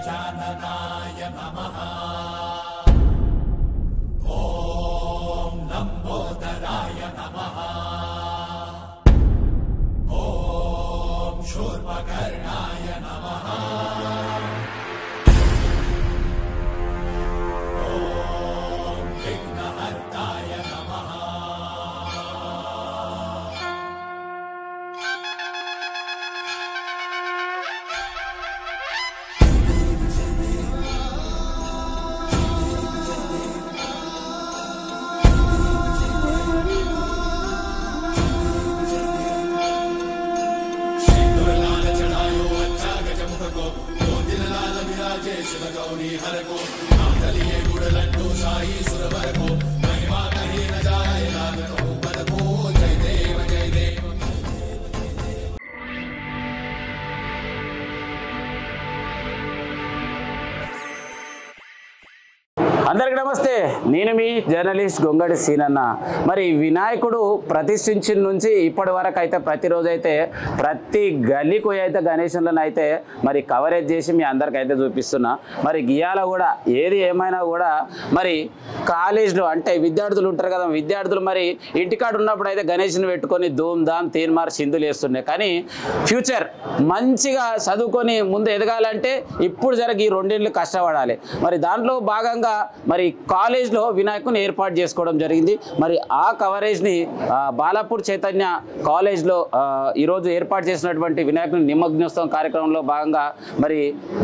गजाननाय नमः। ॐ लम्बोदराय नमः। ॐ शूर्पकर्णाय नमः। ॐ विघ्नहर्ताय नमः। शिव गौरी हर को नामदलिए गुड़ लड्डू साई सुरवर को महिमा कहीं न जाए लागत हो पद को। जय देव जय देव। అందరికీ నమస్తే, నేను మీ జర్నలిస్ట్ గొంగడి సీనన్న. మరి వినాయకుడు ప్రతిష్ఠించిన నుంచి ఇప్పటి వరకు అయితే ప్రతిరోజు అయితే ప్రతి గల్లీకి అయితే గణేశులను అయితే మరి కవరేజ్ చేసి మీ అందరికైతే చూపిస్తున్నా. మరి గియాల కూడా ఏది ఏమైనా కూడా మరి కాలేజ్లో అంటే విద్యార్థులు ఉంటారు కదా, విద్యార్థులు మరి ఇంటికాడ ఉన్నప్పుడు అయితే గణేష్ని పెట్టుకొని ధూమ్ ధామ్ తీన్మార్ సింధులు వేస్తున్నాయి. కానీ ఫ్యూచర్ మంచిగా చదువుకొని ముందు ఎదగాలంటే ఇప్పుడు ఈ రెండేళ్ళు కష్టపడాలి. మరి దాంట్లో భాగంగా మరి కాలేజ్లో వినాయకుని ఏర్పాటు చేసుకోవడం జరిగింది. మరి ఆ కవరేజ్ని బాలాపూర్ చైతన్య కాలేజ్లో ఈరోజు ఏర్పాటు చేసినటువంటి వినాయకుని నిమగ్నోత్సవం కార్యక్రమంలో భాగంగా మరి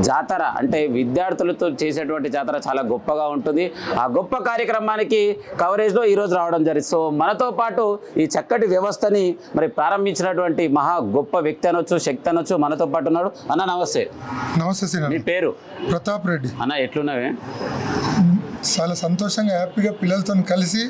జాతర అంటే విద్యార్థులతో చేసేటువంటి జాతర చాలా గొప్పగా ఉంటుంది. ఆ గొప్ప కార్యక్రమానికి కవరేజ్లో ఈరోజు రావడం జరిగింది. సో మనతో పాటు ఈ చక్కటి వ్యవస్థని మరి ప్రారంభించినటువంటి మహా గొప్ప వ్యక్తి అనొచ్చు, శక్తి అనొచ్చు, మనతో పాటు ఉన్నాడు. అన్న నమస్తే. నమస్తే. మీ పేరు? ప్రతాప్ రెడ్డి. అన్న ఎట్లున్నావే? చాలా సంతోషంగా హ్యాపీగా పిల్లలతో కలిసి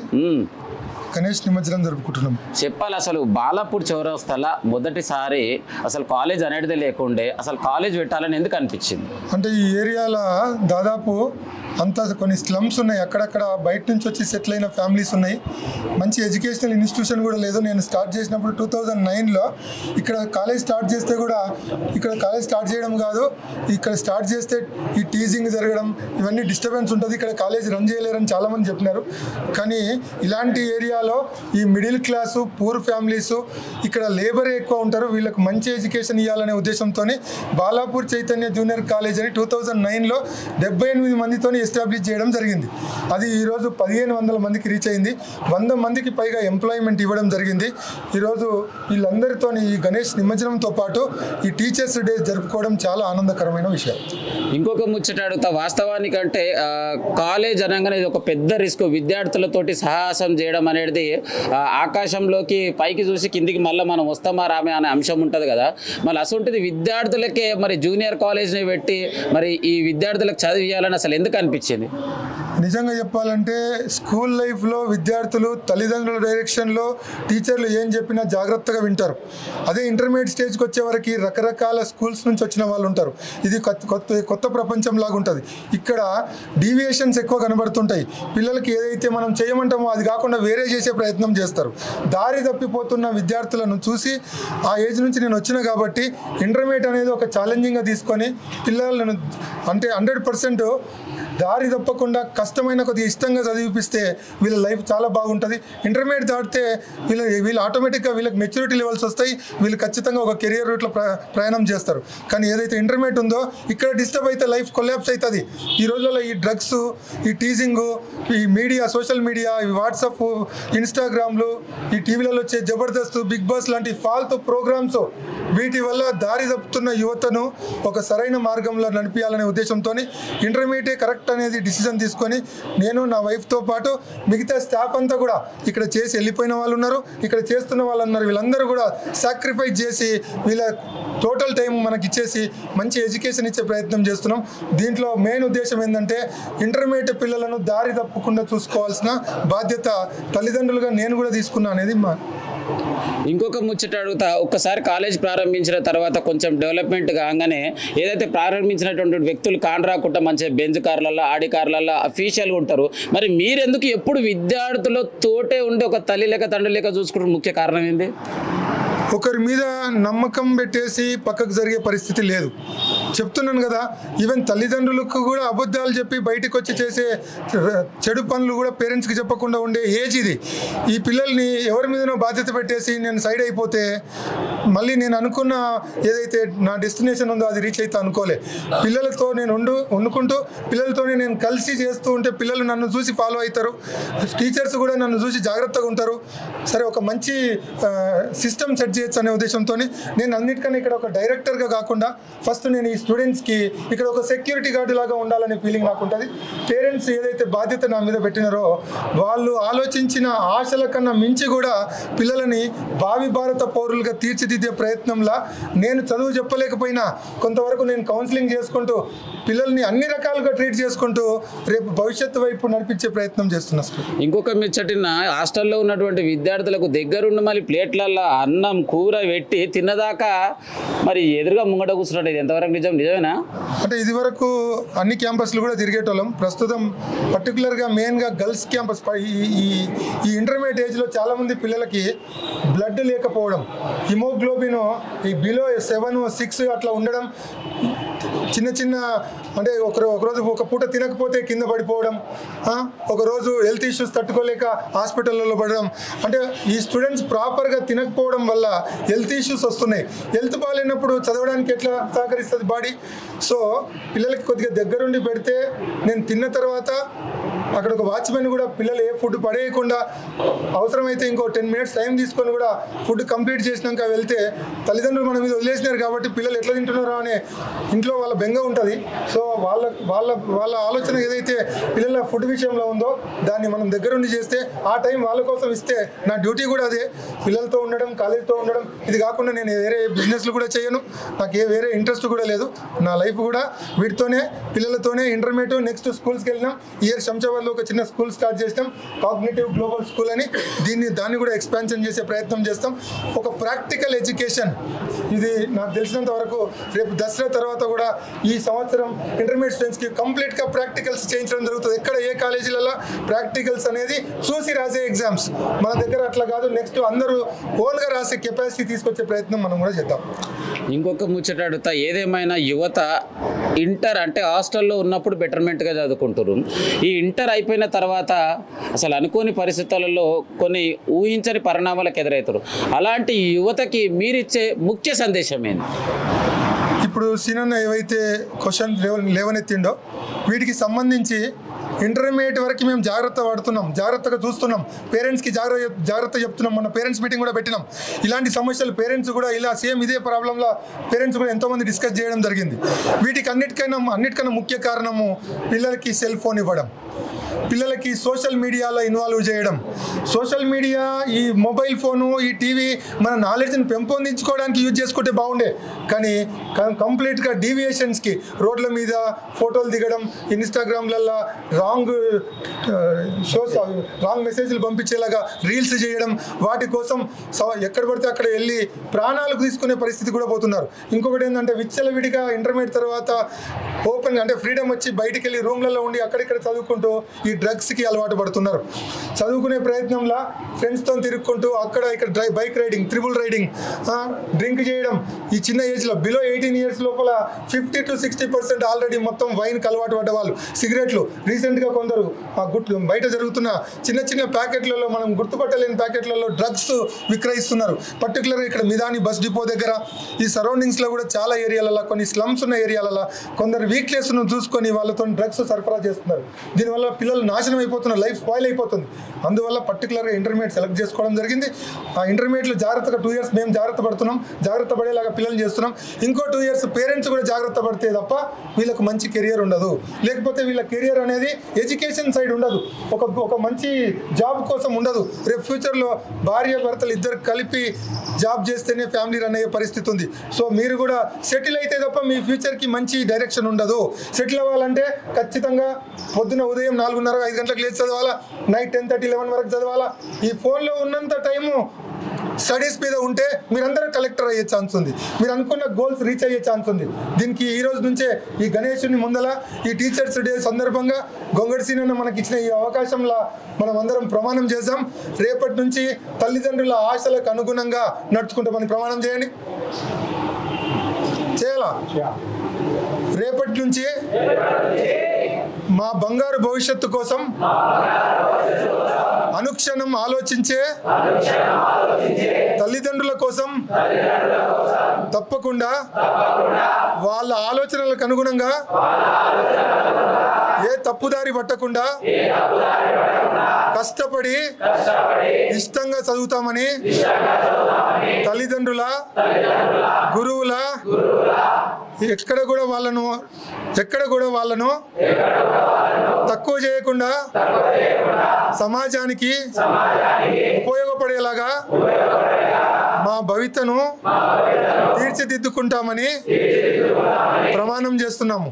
గణేష్ నిమజ్జనం జరుపుకుంటున్నాం. చెప్పాలి, అసలు బాలాపూర్ చౌరస్తాలో మొదటిసారి అసలు కాలేజ్ అనేది లేకుండే, అసలు కాలేజ్ పెట్టాలని ఎందుకు అనిపించింది? అంటే ఈ ఏరియాలో దాదాపు అంతా కొన్ని స్లమ్స్ ఉన్నాయి, అక్కడక్కడ బయట నుంచి వచ్చి సెటిల్ అయిన ఫ్యామిలీస్ ఉన్నాయి. మంచి ఎడ్యుకేషనల్ ఇన్స్టిట్యూషన్ కూడా లేదు. నేను స్టార్ట్ చేసినప్పుడు 2009లో ఇక్కడ కాలేజ్ స్టార్ట్ చేస్తే కూడా ఇక్కడ కాలేజ్ స్టార్ట్ చేయడం కాదు, ఇక్కడ స్టార్ట్ చేస్తే ఈ టీజింగ్ జరగడం ఇవన్నీ డిస్టర్బెన్స్ ఉంటుంది, ఇక్కడ కాలేజ్ రన్ చేయలేరని చాలామంది చెప్పినారు. కానీ ఇలాంటి ఏరియాలో ఈ మిడిల్ క్లాసు పూర్ ఫ్యామిలీసు ఇక్కడ లేబర్ ఎక్కువ ఉంటారు, వీళ్ళకి మంచి ఎడ్యుకేషన్ ఇవ్వాలనే ఉద్దేశంతో బాలాపూర్ చైతన్య జూనియర్ కాలేజ్ అని 2009లో 78 మందితో ఎస్టాబ్లిష్ చేయడం జరిగింది. అది ఈరోజు 1500 మందికి రీచ్ అయింది. 100 మందికి పైగా ఎంప్లాయ్మెంట్ ఇవ్వడం జరిగింది. ఈరోజు వీళ్ళందరితో ఈ గణేష్ నిమజ్జనంతో పాటు ఈ టీచర్స్ డే జరుపుకోవడం చాలా ఆనందకరమైన విషయం. ఇంకొక ముచ్చట అడుగుతా, వాస్తవానికంటే కాలేజ్ అనగానే ఇది ఒక పెద్ద రిస్క్. విద్యార్థులతోటి సాహసం చేయడం అనేది ఆకాశంలోకి పైకి చూసి కిందికి మళ్ళీ మనం వస్తామా రామే అనే అంశం ఉంటుంది కదా. మళ్ళీ అసలుంటిది విద్యార్థులకే మరి జూనియర్ కాలేజ్ని పెట్టి మరి ఈ విద్యార్థులకు చదివియాలని అసలు ఎందుకు అనిపించింది? నిజంగా చెప్పాలంటే స్కూల్ లైఫ్లో విద్యార్థులు తల్లిదండ్రుల డైరెక్షన్లో టీచర్లు ఏం చెప్పినా జాగ్రత్తగా వింటారు. అదే ఇంటర్మీడియట్ స్టేజ్కి వచ్చే వరకు రకరకాల స్కూల్స్ నుంచి వచ్చిన వాళ్ళు ఉంటారు. ఇది కొత్త ప్రపంచం లాగా ఉంటుంది. ఇక్కడ డీవియేషన్స్ ఎక్కువ కనబడుతుంటాయి. పిల్లలకి ఏదైతే మనం చేయమంటామో అది కాకుండా వేరే చేసే ప్రయత్నం చేస్తారు. దారి తప్పిపోతున్న విద్యార్థులను చూసి ఆ ఏజ్ నుంచి నేను వచ్చిన కాబట్టి ఇంటర్మీడియట్ అనేది ఒక ఛాలెంజింగ్గా తీసుకొని పిల్లలను అంటే 100% దారి తప్పకుండా కష్టమైన కొద్దిగా ఇష్టంగా చదివిపిస్తే వీళ్ళ లైఫ్ చాలా బాగుంటుంది. ఇంటర్మీడియట్ దాటితే వీళ్ళు ఆటోమేటిక్గా వీళ్ళకి మెచ్యూరిటీ లెవెల్స్ వస్తాయి, వీళ్ళు ఖచ్చితంగా ఒక కెరియర్ రూట్లో ప్రయాణం చేస్తారు. కానీ ఏదైతే ఇంటర్మీడియట్ ఉందో ఇక్కడ డిస్టర్బ్ అయితే లైఫ్ కొలాప్స్ అవుతుంది. ఈ రోజుల్లో ఈ డ్రగ్స్, ఈ టీజింగు, ఈ మీడియా, సోషల్ మీడియా, ఈ వాట్సాప్, ఇన్స్టాగ్రామ్లు, ఈ టీవీలలో వచ్చే జబర్దస్త్, బిగ్ బాస్ లాంటి ఫాల్తు ప్రోగ్రామ్స్, వీటి వల్ల దారి తప్పుతున్న యువతను ఒక సరైన మార్గంలో నడిపించాలనే ఉద్దేశంతో ఇంటర్మీడియట్ కరెక్ట్ అనేది డిసిజన్ తీసుకొని నేను నా వైఫ్తో పాటు మిగతా స్టాఫ్ అంతా కూడా ఇక్కడ చేసి వెళ్ళిపోయిన వాళ్ళు ఉన్నారు, ఇక్కడ చేస్తున్న వాళ్ళు ఉన్నారు. వీళ్ళందరూ కూడా సాక్రిఫైస్ చేసి వీళ్ళ టోటల్ టైం మనకి ఇచ్చేసి మంచి ఎడ్యుకేషన్ ఇచ్చే ప్రయత్నం చేస్తున్నాం. దీంట్లో మెయిన్ ఉద్దేశం ఏంటంటే ఇంటర్మీడియట్ పిల్లలను దారి తప్పకుండా చూసుకోవాల్సిన బాధ్యత తల్లిదండ్రులుగా నేను కూడా తీసుకున్నా అనేది మా. ఇంకొక ముచ్చట అడుగుతా, ఒక్కసారి కాలేజ్ ప్రారంభించిన తర్వాత కొంచెం డెవలప్మెంట్ కాగానే ఏదైతే ప్రారంభించినటువంటి వ్యక్తులు కాండ్రాకుండా మంచిగా బెంజ్ కార్లలో, ఆడి కార్లలో అఫీషియల్గా ఉంటారు. మరి మీరెందుకు ఎప్పుడు విద్యార్థులతోటే ఉండి ఒక తల్లి లేక తండ్రి లేక చూసుకుంటారు? ముఖ్య కారణం ఏంది? ఒకరి మీద నమ్మకం పెట్టేసి పక్కకు జరిగే పరిస్థితి లేదు. చెప్తున్నాను కదా, ఈవెన్ తల్లిదండ్రులకు కూడా అబద్ధాలు చెప్పి బయటకు వచ్చి చేసే చెడు పనులు కూడా పేరెంట్స్కి చెప్పకుండా ఉండే ఏజ్ ఇది. ఈ పిల్లల్ని ఎవరి మీదనో బాధ్యత పెట్టేసి నేను సైడ్ అయిపోతే మళ్ళీ నేను అనుకున్న ఏదైతే నా డెస్టినేషన్ ఉందో అది రీచ్ అయితే అనుకోలే. పిల్లలతో నేను వండుకుంటూ పిల్లలతోనే నేను కలిసి చేస్తూ ఉంటే పిల్లలు నన్ను చూసి ఫాలో అవుతారు, టీచర్స్ కూడా నన్ను చూసి జాగ్రత్తగా ఉంటారు. సరే, ఒక మంచి సిస్టమ్ సెట్ చేయొచ్చు అనే ఉద్దేశంతో నేను అన్నిటికన్నా ఇక్కడ ఒక డైరెక్టర్గా కాకుండా ఫస్ట్ నేను ఈ స్టూడెంట్స్కి ఇక్కడ ఒక సెక్యూరిటీ గార్డు లాగా ఉండాలనే ఫీలింగ్ నాకు ఉంటుంది. పేరెంట్స్ ఏదైతే బాధ్యత నా మీద పెట్టినారో వాళ్ళు ఆలోచించిన ఆశల కన్నా మించి కూడా పిల్లలని భావి భారత పౌరులుగా తీర్చిదిద్దే ప్రయత్నంలో నేను చదువు చెప్పలేకపోయినా కొంతవరకు నేను కౌన్సిలింగ్ చేసుకుంటూ పిల్లల్ని అన్ని రకాలుగా ట్రీట్ చేసుకుంటూ రేపు భవిష్యత్తు వైపు నడిపించే ప్రయత్నం చేస్తున్నా సార్. ఇంకొక ముచ్చటిన హాస్టల్లో ఉన్నటువంటి విద్యార్థులకు దగ్గరుండి మళ్ళీ ప్లేట్లల్లో అన్నం కూర పెట్టి తిన్నదాకా మరి ఎదురుగా ముంగట కూర్చున్నట్టు ఇది ఎంతవరకు నిజమేనా? అంటే ఇది వరకు అన్ని క్యాంపస్లు కూడా తిరిగేటోళ్ళం. ప్రస్తుతం పర్టికులర్గా మెయిన్గా గర్ల్స్ క్యాంపస్ ఈ ఇంటర్మీడియట్ ఏజ్లో చాలామంది పిల్లలకి బ్లడ్ లేకపోవడం, హిమోగ్లోబిన్ ఈ బిలో 7, 6 అట్లా ఉండడం, చిన్న అంటే ఒకరోజు ఒక పూట తినకపోతే కింద పడిపోవడం, ఒకరోజు హెల్త్ ఇష్యూస్ తట్టుకోలేక హాస్పిటల్లో పడడం. అంటే ఈ స్టూడెంట్స్ ప్రాపర్గా తినకపోవడం వల్ల హెల్త్ ఇష్యూస్ వస్తున్నాయి. హెల్త్ బాగాలేనప్పుడు చదవడానికి ఎట్లా సహకరిస్తుంది బాడీ? సో పిల్లలకి కొద్దిగా దగ్గరుండి పెడితే నేను తిన్న తర్వాత అక్కడ ఒక వాచ్మెన్ కూడా పిల్లలు ఏ ఫుడ్ పడేయకుండా అవసరమైతే ఇంకో 10 minutes టైం తీసుకొని కూడా ఫుడ్ కంప్లీట్ చేసినాక వెళ్తే తల్లిదండ్రులు మన మీద వదిలేసినారు కాబట్టి పిల్లలు ఎట్లా తింటున్నారో అనే ఇంట్లో వాళ్ళ బెంగ ఉంటుంది. సో వాళ్ళ ఆలోచన ఏదైతే పిల్లల ఫుడ్ విషయంలో ఉందో దాన్ని మనం దగ్గరుండి చేస్తే ఆ టైం వాళ్ళ కోసం ఇస్తే నా డ్యూటీ కూడా అదే. పిల్లలతో ఉండడం, కాలేజీతో ఉండడం, ఇది కాకుండా నేను వేరే బిజినెస్లు కూడా చేయను, నాకు వేరే ఇంట్రెస్ట్ కూడా లేదు. నా లైఫ్ కూడా వీటితోనే పిల్లలతోనే. ఇంటర్మీడియట్ నెక్స్ట్ స్కూల్స్కి వెళ్ళినాం. ఇయర్ శంషాబాద్లో ఒక చిన్న స్కూల్ స్టార్ట్ చేసినాం, కాగ్నిటివ్ గ్లోబల్ స్కూల్ అని. దాన్ని కూడా ఎక్స్పాన్షన్ చేసే ప్రయత్నం చేస్తాం. ఒక ప్రాక్టికల్ ఎడ్యుకేషన్ ఇది నాకు తెలిసినంత వరకు రేపు దసరా తర్వాత కూడా ఈ సంవత్సరం ఇంటర్మీడియట్ స్టూడెంట్స్కి కంప్లీట్గా ప్రాక్టికల్స్ చేయించడం జరుగుతుంది. ఎక్కడ ఏ కాలేజీలలో ప్రాక్టికల్స్ అనేది చూసి రాసే ఎగ్జామ్స్ మన దగ్గర అట్లా కాదు. నెక్స్ట్ అందరూ ఓన్గా రాసే కెపాసిటీ తీసుకొచ్చే ప్రయత్నం మనం కూడా చేద్దాం. ఇంకొక ముచ్చట అడుగుతా, ఏదేమైనా యువత ఇంటర్ అంటే హాస్టల్లో ఉన్నప్పుడు బెటర్మెంట్గా చదువుకుంటారు. ఈ ఇంటర్ అయిపోయిన తర్వాత అసలు అనుకోని పరిస్థితులలో కొన్ని ఊహించని పరిణామాలకు ఎదురవుతారు. అలాంటి యువతకి మీరిచ్చే ముఖ్య సందేశం ఏంటి? ఇప్పుడు సీనన్న ఏవైతే క్వశ్చన్ లేవనెత్తిండో వీటికి సంబంధించి ఇంటర్మీడియట్ వరకు మేము జాగ్రత్తగా చూస్తున్నాం, పేరెంట్స్కి జాగ్రత్త చెప్తున్నాం. మన పేరెంట్స్ మీటింగ్ కూడా పెట్టినాం. ఇలాంటి సమస్యలు పేరెంట్స్ కూడా ఇలా సేమ్ ఇదే ప్రాబ్లంలో పేరెంట్స్ కూడా ఎంతోమంది డిస్కస్ చేయడం జరిగింది. వీటికి అన్నిటికన్నా ముఖ్య కారణము పిల్లలకి సెల్ ఫోన్ ఇవ్వడం, పిల్లలకి సోషల్ మీడియాలో ఇన్వాల్వ్ చేయడం. సోషల్ మీడియా, ఈ మొబైల్ ఫోను, ఈ టీవీ మన నాలెడ్జ్ని పెంపొందించుకోవడానికి యూజ్ చేసుకుంటే బాగుండే, కానీ కంప్లీట్గా డీవియేషన్స్కి రోడ్ల మీద ఫోటోలు దిగడం, ఇన్స్టాగ్రామ్లలో రాంగ్ మెసేజ్లు పంపించేలాగా రీల్స్ చేయడం, వాటి కోసం ఎక్కడ పడితే అక్కడ వెళ్ళి ప్రాణాలకు తీసుకునే పరిస్థితి కూడా పోతున్నారు. ఇంకొకటి ఏంటంటే విచ్చలవిడిగా ఇంటర్మీడియట్ తర్వాత ఓపెన్ అంటే ఫ్రీడమ్ వచ్చి బయటికి వెళ్ళి రూమ్లలో ఉండి అక్కడిక్కడ చదువుకుంటూ ఈ డ్రగ్స్కి అలవాటు పడుతున్నారు. చదువుకునే ప్రయత్నంలో ఫ్రెండ్స్తో తిరుక్కుంటూ అక్కడ ఇక్కడ bike riding, triple riding, drink చేయడం. ఈ చిన్న ఏజ్లో బిలో 18 years లోపల 50 to 60% ఆల్రెడీ మొత్తం వైన్కి అలవాటు పడ్డ వాళ్ళు. సిగరెట్లు రీసెంట్గా కొందరు బయట జరుగుతున్న చిన్న ప్యాకెట్లలో మనం గుర్తుపట్టలేని ప్యాకెట్లలో డ్రగ్స్ విక్రయిస్తున్నారు. పర్టికులర్గా ఇక్కడ మిదాని బస్ డిపో దగ్గర ఈ సరౌండింగ్స్లో కూడా చాలా ఏరియాలలో, కొన్ని స్లమ్స్ ఉన్న ఏరియాలలో కొందరు వీక్నెస్ను చూసుకొని వాళ్ళతో డ్రగ్స్ సరఫరా చేస్తున్నారు. దీనివల్ల పిల్లలు నాశనం అయిపోతున్నారు, లైఫ్ స్పాయిల్ అయిపోతుంది. అందువల్ల పర్టికులర్గా ఇంటర్మీడియట్ సెలెక్ట్ చేసుకోవడం జరిగింది. ఆ ఇంటర్మీడియట్లో జాగ్రత్తగా 2 years మేము జాగ్రత్త పడేలాగా పిల్లలు చేస్తున్నాం. ఇంకో 2 years పేరెంట్స్ కూడా జాగ్రత్త పడితే తప్ప వీళ్ళకు మంచి కెరియర్ ఉండదు. లేకపోతే వీళ్ళ కెరియర్ అనేది ఎడ్యుకేషన్ సైడ్ ఉండదు, ఒక మంచి జాబ్ కోసం ఉండదు. రేపు ఫ్యూచర్లో భార్య భర్తలు ఇద్దరు కలిపి జాబ్ చేస్తేనే ఫ్యామిలీ రన్ అయ్యే పరిస్థితి ఉంది. సో మీరు కూడా సెటిల్ అయితే తప్ప మీ ఫ్యూచర్కి మంచి డైరెక్షన్ ఉండదు. సెటిల్ అవ్వాలంటే ఖచ్చితంగా పొద్దున ఉదయం 4:30, 5 గంటలకు లేచి చదవాలా, నైట్ 10:30, 11 వరకు చదవాలా. ఈ ఫోన్లో ఉన్నంత టైము స్టడీస్ మీద ఉంటే మీరందరూ కలెక్టర్ అయ్యే ఛాన్స్ ఉంది, మీరు అనుకున్న గోల్స్ రీచ్ అయ్యే ఛాన్స్ ఉంది. దీనికి ఈ రోజు నుంచే ఈ గణేశుని ముందల ఈ టీచర్స్ డే సందర్భంగా గొంగడి సీనన్న మనకి ఇచ్చిన ఈ అవకాశంలో మనం అందరం ప్రమాణం చేద్దాం. రేపటి నుంచి తల్లిదండ్రుల ఆశలకు అనుగుణంగా నడుచుకుంటామని ప్రమాణం చేయండి. చేయాలా? రేపటి నుంచి మా బంగారు భవిష్యత్తు కోసం అనుక్షణం ఆలోచించే తల్లిదండ్రుల కోసం తప్పకుండా వాళ్ళ ఆలోచనలకు అనుగుణంగా ఏ తప్పుదారి పట్టకుండా కష్టపడి ఇష్టంగా చదువుతామని తల్లిదండ్రుల గురువుల ఎక్కడ కూడా వాళ్ళను తక్కువ చేయకుండా సమాజానికి ఉపయోగపడేలాగా మా భవితను తీర్చిదిద్దుకుంటామని ప్రమాణం చేస్తున్నాము.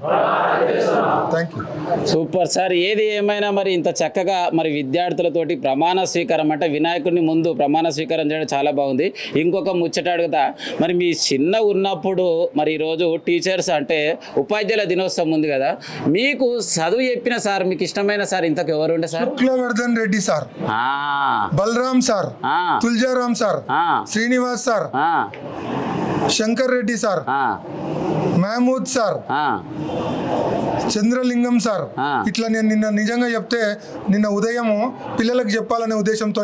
Thank you. Super sir. ఏది ఏమైనా మరి ఇంత చక్కగా మరి విద్యార్థులతోటి ప్రమాణ స్వీకారం అంటే వినాయకుడిని ముందు ప్రమాణ స్వీకారం చేయడం చాలా బాగుంది. ఇంకొక ముచ్చట అడుగుతా, మరి మీ చిన్న ఉన్నప్పుడు మరి ఈరోజు టీచర్స్ అంటే ఉపాధ్యాయుల దినోత్సవం ఉంది కదా, మీకు చదువు చెప్పిన సార్ మీకు ఇష్టమైన సార్ ఇంతకు ఎవరు ఉండే sir? Shuklavardhan Reddy sir, Balaram sir, Tuljaram sir, Srinivas sir, Shankar Reddy sir, Mahmood sir, Chandralingam sir. ఇట్లా నేను నిన్న నిజంగా చెప్తే నిన్న ఉదయము పిల్లలకు చెప్పాలనే ఉద్దేశంతో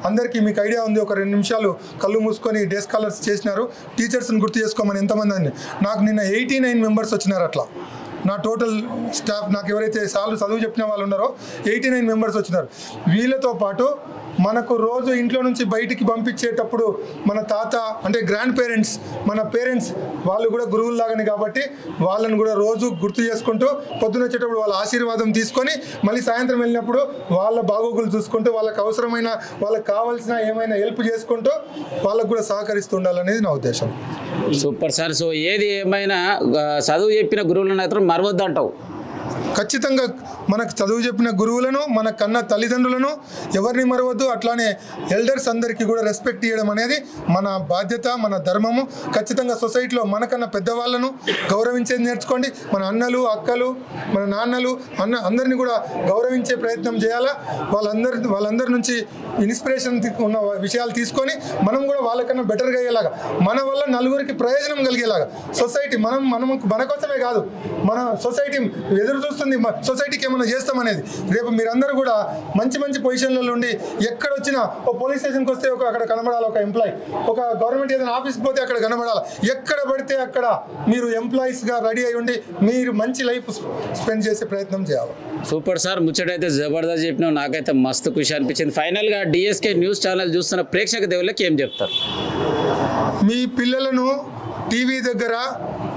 అందరికీ మీకు ఐడియా ఉంది, ఒక 2 నిమిషాలు కళ్ళు మూసుకొని డే స్కాలర్స్ చేసినారు. టీచర్స్ని గుర్తు చేసుకోమని ఎంతమంది అండి నాకు నిన్న 89 మెంబర్స్ వచ్చినారు. అట్లా నా టోటల్ స్టాఫ్ నాకు ఎవరైతే చదువు చెప్పిన వాళ్ళు ఉన్నారో 89 మెంబర్స్ వచ్చినారు. వీళ్ళతో పాటు మనకు రోజు ఇంట్లో నుంచి బయటికి పంపించేటప్పుడు మన తాత అంటే గ్రాండ్ పేరెంట్స్ మన పేరెంట్స్ వాళ్ళు కూడా గురువుల్లాగానే కాబట్టి వాళ్ళని కూడా రోజు గుర్తు చేసుకుంటూ పొద్దున వచ్చేటప్పుడు వాళ్ళ ఆశీర్వాదం తీసుకొని మళ్ళీ సాయంత్రం వెళ్ళినప్పుడు వాళ్ళ బాగోగులు చూసుకుంటూ వాళ్ళకి అవసరమైన వాళ్ళకి కావాల్సిన ఏమైనా హెల్ప్ చేసుకుంటూ వాళ్ళకు కూడా సహకరిస్తూ ఉండాలనేది నా ఉద్దేశం. Super sir. సో ఏది ఏమైనా చదువు చెప్పిన గురువులను అయితే మరవద్దు అంటావు? ఖచ్చితంగా మనకు చదువు చెప్పిన గురువులను మన కన్న తల్లిదండ్రులను ఎవరిని మరవద్దు. అట్లానే ఎల్డర్స్ అందరికీ కూడా రెస్పెక్ట్ ఇవ్వడం అనేది మన బాధ్యత, మన ధర్మము. ఖచ్చితంగా సొసైటీలో మనకన్నా పెద్దవాళ్ళను గౌరవించేది నేర్చుకోండి. మన అన్నలు అక్కలు మన నాన్నలు అందరినీ కూడా గౌరవించే ప్రయత్నం చేయాలా. వాళ్ళందరి నుంచి ఇన్స్పిరేషన్ ఉన్న విషయాలు తీసుకొని మనం కూడా వాళ్ళకన్నా బెటర్గా అయ్యేలాగా మన వల్ల నలుగురికి ప్రయోజనం కలిగేలాగా సొసైటీ మన కోసమే కాదు మన సొసైటీ ఎదురు చూస్తుంది సొసైటీకి ఏమైనా చేస్తామనేది. రేపు మీరందరూ కూడా మంచి పొజిషన్లలో ఉండి ఎక్కడొచ్చినా ఒక పోలీస్ స్టేషన్కి వస్తే అక్కడ కనబడాలి ఒక ఎంప్లాయీ, ఒక గవర్నమెంట్ ఏదైనా ఆఫీస్కి పోతే అక్కడ కనబడాలి. ఎక్కడ పడితే అక్కడ మీరు ఎంప్లాయీస్గా రెడీ అయి ఉండి మీరు మంచి లైఫ్ స్పెండ్ చేసే ప్రయత్నం చేయాలి. Super sir. ముచ్చటైతే జబర్దస్త్ చెప్పినావు, నాకైతే మస్తు ఖుషి అనిపించింది. ఫైనల్గా డిఎస్కే న్యూస్ ఛానల్ చూస్తున్న ప్రేక్షక దేవుళ్ళకి ఏం చెప్తారు? మీ పిల్లలను టీవీ దగ్గర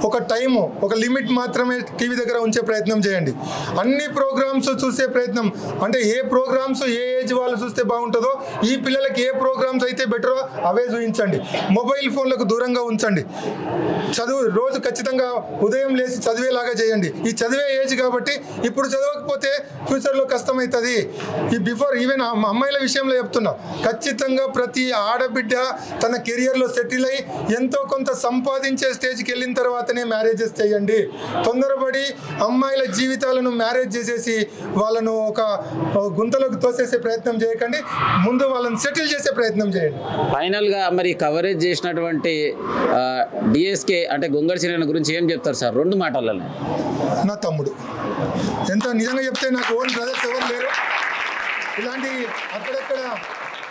ఒక టైము ఒక లిమిట్ మాత్రమే టీవీ దగ్గర ఉంచే ప్రయత్నం చేయండి. అన్ని ప్రోగ్రామ్స్ చూసే ప్రయత్నం అంటే ఏ ప్రోగ్రామ్స్ ఏ ఏజ్ వాళ్ళు చూస్తే బాగుంటుందో ఈ పిల్లలకి ఏ ప్రోగ్రామ్స్ అయితే బెటరో అవే చూపించండి. మొబైల్ ఫోన్లకు దూరంగా ఉంచండి. చదువు రోజు ఖచ్చితంగా ఉదయం లేచి చదివేలాగా చేయండి. ఈ చదివే ఏజ్ కాబట్టి ఇప్పుడు చదవకపోతే ఫ్యూచర్లో కష్టమవుతుంది. ఈ బిఫోర్ ఈవెన్ అమ్మాయిల విషయంలో చెప్తున్నా, ఖచ్చితంగా ప్రతి ఆడబిడ్డ తన కెరియర్లో సెటిల్ అయ్యి ఎంతో కొంత సంపాదించే స్టేజ్కి వెళ్ళిన తర్వాతనే మ్యారేజెస్ చేయండి. తొందరపడి అమ్మాయిల జీవితాలను మ్యారేజ్ చేసేసి వాళ్ళను ఒక గుంతలోకి తోసేసే ప్రయత్నం చేయకండి. ముందు వాళ్ళని సెటిల్ చేసే ప్రయత్నం చేయండి. ఫైనల్గా మరి కవరేజ్ చేసినటువంటి డిఎస్కే అంటే గొంగడి సీనన్న గురించి ఏం చెప్తారు సార్ 2 మాటలలో? నా తమ్ముడు ఎంత నిజంగా చెప్తే నాకు ఓన్ బ్రదర్స్ ఎవరు లేరు. ఇలాంటి అక్కడక్కడ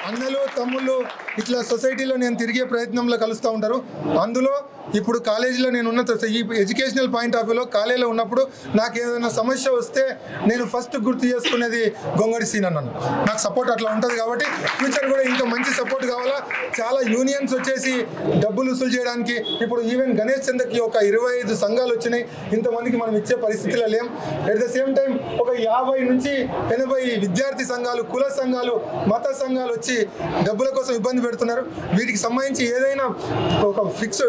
అన్నలు తమ్ముళ్ళు ఇట్లా సొసైటీలో నేను తిరిగే ప్రయత్నంలో కలుస్తూ ఉంటారు. అందులో ఇప్పుడు కాలేజీలో నేను ఈ ఎడ్యుకేషనల్ పాయింట్ ఆఫ్ వ్యూలో కాలేజీలో ఉన్నప్పుడు నాకు ఏదైనా సమస్య వస్తే నేను ఫస్ట్ గుర్తు చేసుకునేది గొంగడి సీనన్నను. నాకు సపోర్ట్ అట్లా ఉంటుంది కాబట్టి ఫ్యూచర్ కూడా ఇంకా మంచి సపోర్ట్ కావాలా. చాలా యూనియన్స్ వచ్చేసి డబ్బులు వసూలు చేయడానికి ఇప్పుడు ఈవెన్ గణేష్ చందకి ఒక 25 సంఘాలు వచ్చినాయి. ఇంతమందికి మనం ఇచ్చే పరిస్థితిలో లేం. ఎట్ ద సేమ్ టైం ఒక 50 నుంచి 80 విద్యార్థి సంఘాలు, కుల సంఘాలు, మత సంఘాలు వచ్చి డబ్బుల కోసం ఇబ్బంది పెడుతున్నారు. వీటికి సంబంధించి ఏదైనా ఒక ఫిక్స్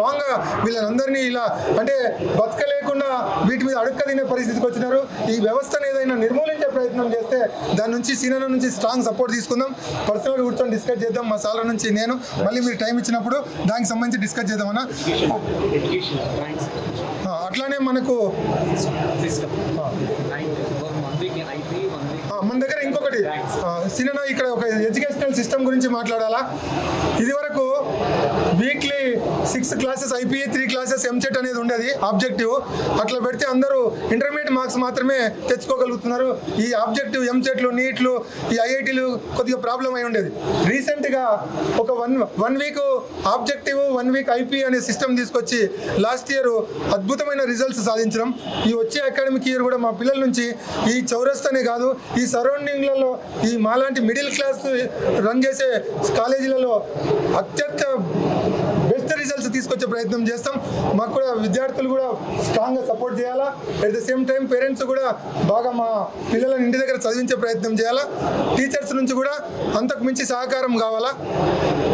స్ట్రాంగ్గా వీళ్ళందరినీ ఇలా అంటే బతకలేకుండా వీటి మీద అడుక్క తినే పరిస్థితికి వచ్చినారు. ఈ వ్యవస్థను ఏదైనా నిర్మూలించే ప్రయత్నం చేస్తే దాని నుంచి సీనియర్ నుంచి స్ట్రాంగ్ సపోర్ట్ తీసుకుందాం. పర్సనల్గా కూర్చొని డిస్కస్ చేద్దాం. మా సార్ల నుంచి నేను మళ్ళీ మీరు టైం ఇచ్చినప్పుడు దానికి సంబంధించి డిస్కస్ చేద్దామన్నా. అట్లానే మనకు మన దగ్గర ఇంకొకటి సినిమా ఇక్కడ ఒక ఎడ్యుకేషనల్ సిస్టమ్ గురించి మాట్లాడాలా. ఇది వరకు weekly 6 classes IPA, 3 classes EAMCET అనేది ఉండేది ఆబ్జెక్టివ్. అట్లా పెడితే అందరూ ఇంటర్మీడియట్ మార్క్స్ మాత్రమే తెచ్చుకోగలుగుతున్నారు. ఈ ఆబ్జెక్టివ్ ఎంసెట్లు, నీట్లు, ఈ ఐఐటీలు కొద్దిగా ప్రాబ్లం అయి ఉండేది. రీసెంట్గా ఒక one week objective, 1 week IP అనే సిస్టమ్ తీసుకొచ్చి లాస్ట్ ఇయర్ అద్భుతమైన రిజల్ట్స్ సాధించడం. ఈ వచ్చే అకాడమిక్ ఇయర్ కూడా మా పిల్లల నుంచి ఈ చౌరస్తానే కాదు, ఈ సరౌండింగ్లలో ఈ మాలాంటి మిడిల్ క్లాస్ రన్ చేసే కాలేజీలలో అత్యంత బెస్ట్ రిజల్ట్స్ తీసుకొచ్చే ప్రయత్నం చేస్తాం. మాకు కూడా విద్యార్థులు కూడా స్ట్రాంగ్గా సపోర్ట్ చేయాలా. At the same time parents కూడా బాగా మా పిల్లలను ఇంటి దగ్గర చదివించే ప్రయత్నం చేయాలా. టీచర్స్ నుంచి కూడా అంతకు మించి సహకారం కావాలా.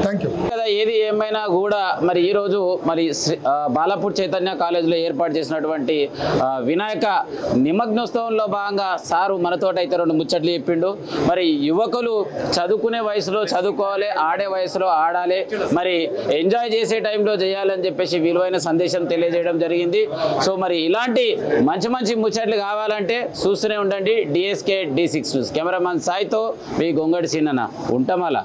Thank you. కదా ఏది ఏమైనా కూడా మరి ఈరోజు మరి బాలాపూర్ చైతన్య కాలేజీలో ఏర్పాటు చేసినటువంటి వినాయక నిమగ్నోత్సవంలో భాగంగా సారు మనతోటి అయితే 2 ముచ్చట్లు చెప్పిండు. మరి యువకులు చదువుకునే వయసులో చదువుకోవాలి, ఆడే వయసులో ఆడాలి, మరి ఎంజాయ్ చేసే టైంలో చేయాలని చెప్పేసి విలువైన సందేశం తెలియజేయడం జరిగింది. సో మరి ఇలాంటి మంచి మంచి ముచ్చట్లు కావాలంటే చూస్తూనే ఉండండి DSK D6 న్యూస్. కెమెరామెన్ సాయితో మీ గొంగడి సీనన్న ఉంటాం అలా.